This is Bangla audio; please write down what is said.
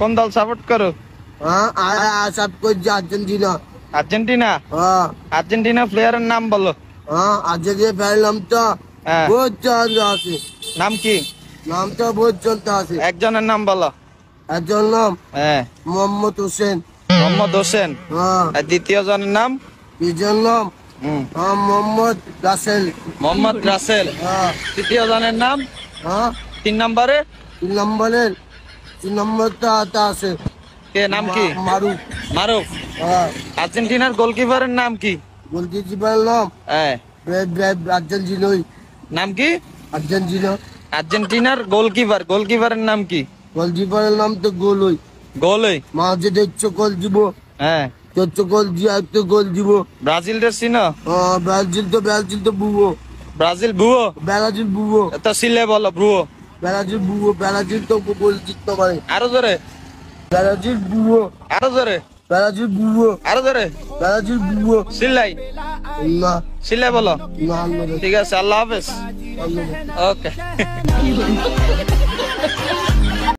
কোন দল সাপোর্ট করো? সব করছি আর্জেন্টিনা। আর্জেন্টিনা? হ্যাঁ। আর্জেন্টিনা প্লেয়ারের নাম বলো। আর্জেন্টিনা ফেললাম তো হ্যাঁ। বহুত চলতে আছে। নাম কি? নাম তো বহুত চলতে আছে। একজনের নাম বলো। একজন নাম হ্যাঁ। মোহাম্মদ হোসেন। মোহাম্মদ হোসেন। হ্যাঁ। আর দ্বিতীয় জনের নাম? তিনজন নাম মোহাম্মদ রাসেল। মোহাম্মদ রাসেল। হ্যাঁ। তৃতীয় জনের নাম? হ্যাঁ। 3 নম্বরে? 3 নম্বরটা আছে। কে নাম কি? মারুফ। মারুফ। হ্যাঁ। আর্জেন্টিনার গোলকিপারের নাম কি? গোলকিপারের নাম হ্যাঁ। আর্জেন্টিনাই। নাম কি? আর্জেন্টিনা। আর্জেন্টিনার গোলকিপারের নাম কি? গোলকিপারের নাম তো গোলই। গোলই? মাঝে দেখছো গোল দিব। হ্যাঁ। দেখছো গোল দিয়ে একটা গোল দিব। ব্রাজিল রে চিনো? ব্রাজিল তো বুবো। ব্রাজিল বুয়ো? ব্রাজিল বুবো। তো সিলে বলো বুয়ো। ব্রাজিল তো গোল জিততে পারে। আরো জোরে। ব্রাজিল বুবো। আরো জোরে। ব্রাজিল বুবো। আরো জোরে। ব্রাজিল বুবো। সিলাই? না সিলে বলো। না। ঠিক আছে, আল্লাহ হাফেজ। না। ওকে।